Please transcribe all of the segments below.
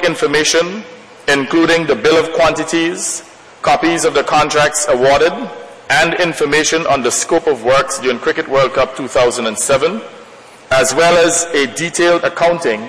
information, including the bill of quantities, copies of the contracts awarded, and information on the scope of works during Cricket World Cup 2007, as well as a detailed accounting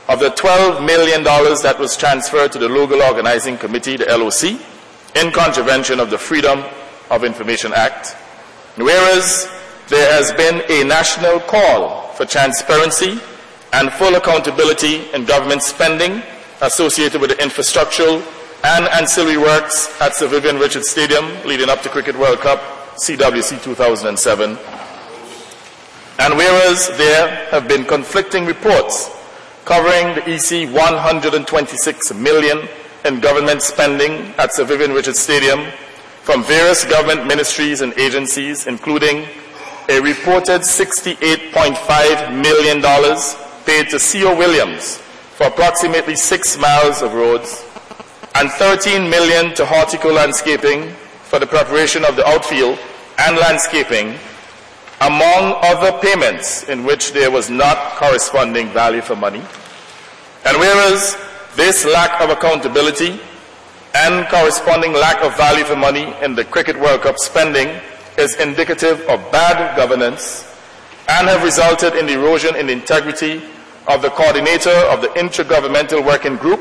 of the $12 million that was transferred to the Local Organizing Committee, the LOC, in contravention of the Freedom of Information Act. Whereas there has been a national call for transparency and full accountability in government spending associated with the infrastructural and ancillary works at Sir Vivian Richards Stadium leading up to Cricket World Cup CWC 2007. And whereas there have been conflicting reports covering the EC $126 million in government spending at Sir Vivian Richards Stadium from various government ministries and agencies, including a reported $68.5 million paid to C.O. Williams for approximately 6 miles of roads, and $13 million to Hortico Landscaping for the preparation of the outfield and landscaping, among other payments in which there was not corresponding value for money. And whereas this lack of accountability and corresponding lack of value for money in the Cricket World Cup spending is indicative of bad governance and have resulted in the erosion in the integrity of the coordinator of the Intergovernmental Working Group,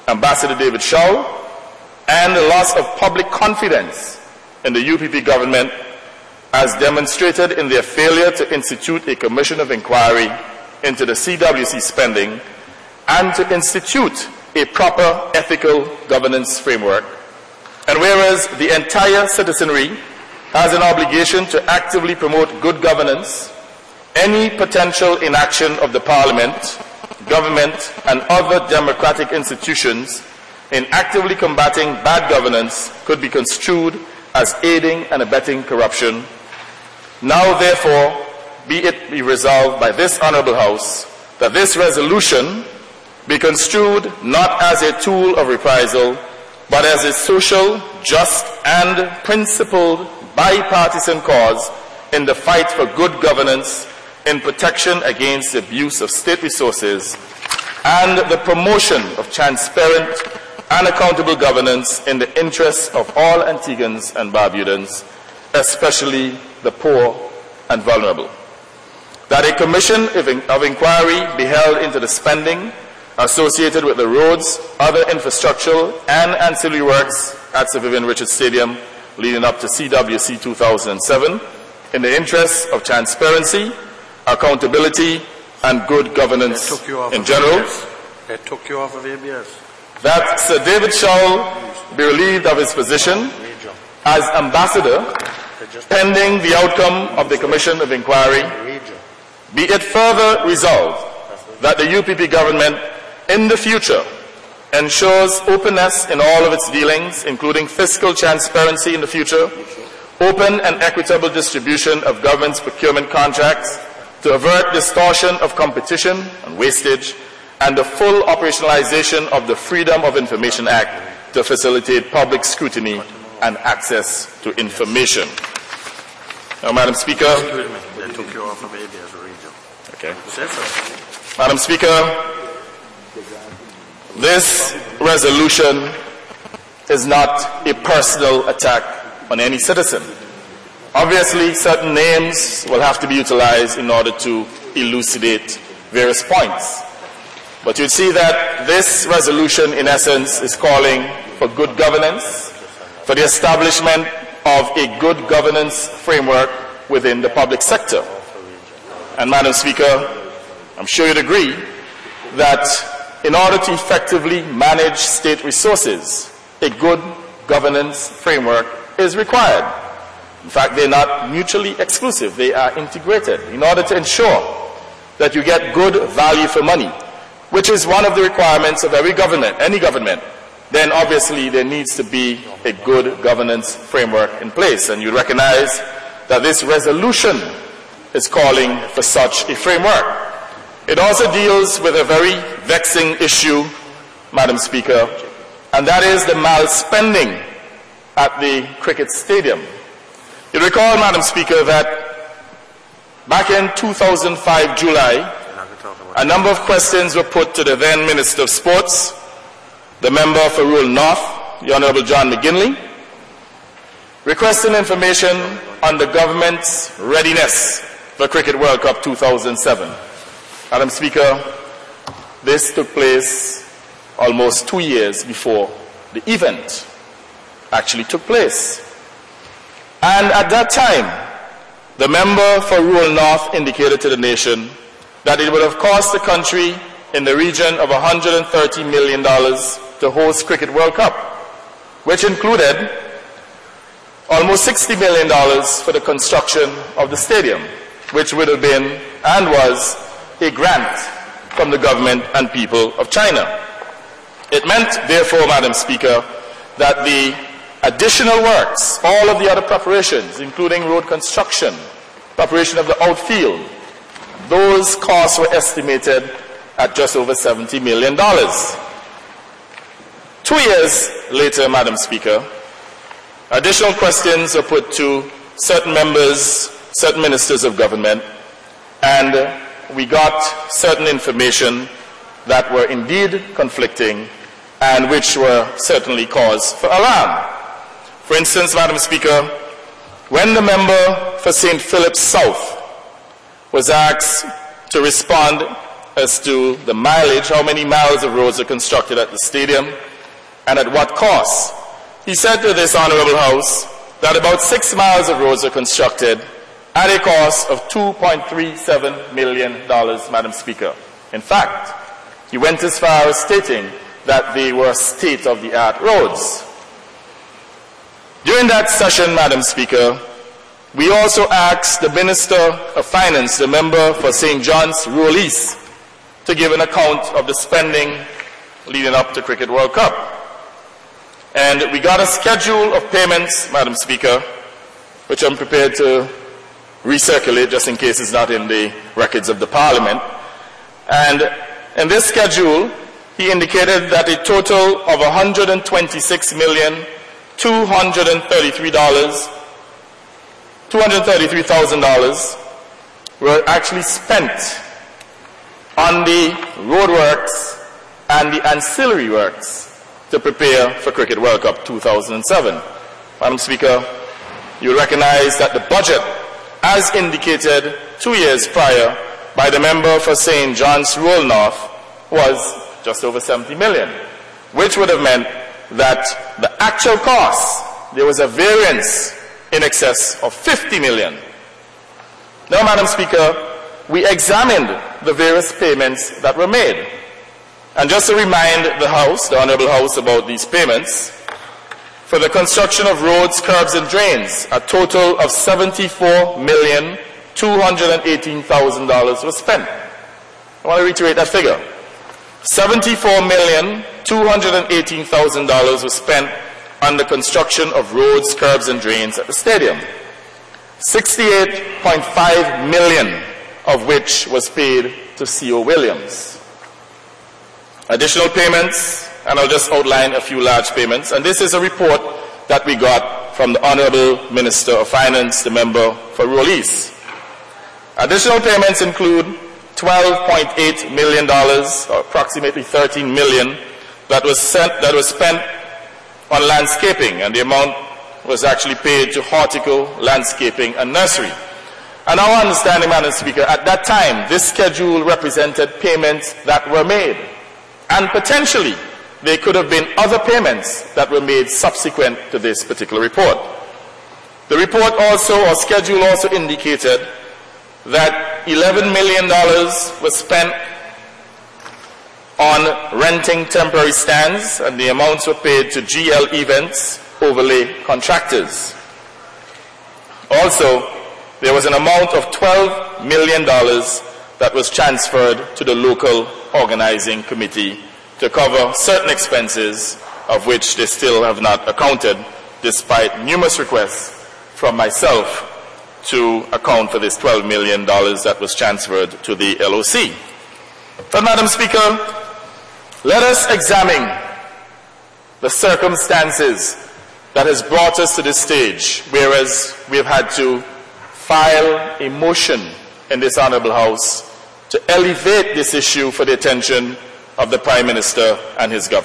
Ambassador David Shaw, and the loss of public confidence in the UPP government as demonstrated in their failure to institute a commission of inquiry into the CWC spending and to institute a proper ethical governance framework. And whereas the entire citizenry has an obligation to actively promote good governance, any potential inaction of the Parliament, government, and other democratic institutions in actively combating bad governance could be construed as aiding and abetting corruption. Now, therefore, be it resolved by this Honourable House that this resolution be construed not as a tool of reprisal, but as a social, just, and principled bipartisan cause in the fight for good governance, in protection against the abuse of state resources, and the promotion of transparent and accountable governance in the interests of all Antiguans and Barbudans, especially the poor and vulnerable. That a commission of inquiry be held into the spending associated with the roads, other infrastructural and ancillary works at Sir Vivian Richards Stadium leading up to CWC 2007 in the interests of transparency, accountability and good governance in general. They took you off of ABS. That Sir David Shaw be relieved of his position as ambassador pending the outcome of the commission of inquiry. Be it further resolved that the UPP government in the future ensures openness in all of its dealings, including fiscal transparency in the future, open and equitable distribution of government's procurement contracts to avert distortion of competition and wastage, and the full operationalization of the Freedom of Information Act to facilitate public scrutiny and access to information. Now, Madam Speaker. They took you off of ABS region. Okay. Madam Speaker, this resolution is not a personal attack on any citizen. Obviously, certain names will have to be utilized in order to elucidate various points. But you'd see that this resolution, in essence, is calling for good governance, for the establishment of a good governance framework within the public sector. And, Madam Speaker, I'm sure you'd agree that in order to effectively manage state resources, a good governance framework is required. In fact, they're not mutually exclusive. They are integrated in order to ensure that you get good value for money, which is one of the requirements of every government, any government. Then obviously there needs to be a good governance framework in place. And you recognize that this resolution is calling for such a framework. It also deals with a very vexing issue, Madam Speaker, and that is the malspending at the cricket stadium. You recall, Madam Speaker, that back in 2005, July, a number of questions were put to the then Minister of Sports the member for Rural North, the Honorable John McGinley, requesting information on the government's readiness for Cricket World Cup 2007. Madam Speaker, this took place almost 2 years before the event actually took place. And at that time, the member for Rural North indicated to the nation that it would have cost the country in the region of $130 million to host Cricket World Cup, which included almost $60 million for the construction of the stadium, which would have been and was a grant from the government and people of China. It meant, therefore, Madam Speaker, that the additional works, all of the other preparations, including road construction, preparation of the outfield, those costs were estimated at just over $70 million. 2 years later, Madam Speaker, additional questions were put to certain members, certain ministers of government, and we got certain information that were indeed conflicting and which were certainly cause for alarm. For instance, Madam Speaker, when the member for St. Philip's South was asked to respond as to the mileage, how many miles of roads are constructed at the stadium and at what cost, he said to this Honorable House that about 6 miles of roads are constructed at a cost of $2.37 million, Madam Speaker. In fact, he went as far as stating that they were state-of-the-art roads. During that session, Madam Speaker, we also asked the Minister of Finance, the member for St. John's Rural East, to give an account of the spending leading up to Cricket World Cup. And we got a schedule of payments, Madam Speaker, which I'm prepared to recirculate just in case it's not in the records of the Parliament. And in this schedule, he indicated that a total of $233,000 were actually spent on the roadworks and the ancillary works to prepare for Cricket World Cup 2007. Madam Speaker, you recognize that the budget, as indicated 2 years prior by the member for St. John's Rural North, was just over $70 million, which would have meant that the actual cost, there was a variance in excess of $50 million. Now, Madam Speaker, we examined the various payments that were made. And just to remind the House, the Honourable House, about these payments, for the construction of roads, curbs and drains, a total of $74,218,000 was spent. I want to reiterate that figure. $74,218,000 was spent on the construction of roads, curbs and drains at the stadium. $68.5 million of which was paid to C.O. Williams. Additional payments, and I'll just outline a few large payments, and this is a report that we got from the Honourable Minister of Finance, the member for Rural East. Additional payments include $12.8 million, or approximately $13 million, that was spent on landscaping, and the amount was actually paid to horticulture, landscaping and nursery. And our understanding, Madam Speaker, at that time, this schedule represented payments that were made. And potentially, there could have been other payments that were made subsequent to this particular report. The report also, or schedule also indicated that $11 million was spent on renting temporary stands, and the amounts were paid to GL Events overlay contractors. Also, there was an amount of $12 million that was transferred to the local organizing committee to cover certain expenses of which they still have not accounted, despite numerous requests from myself to account for this $12 million that was transferred to the LOC. But, Madam Speaker, let us examine the circumstances that has brought us to this stage, whereas we have had to file a motion in this Honourable House to elevate this issue for the attention of the Prime Minister and his government.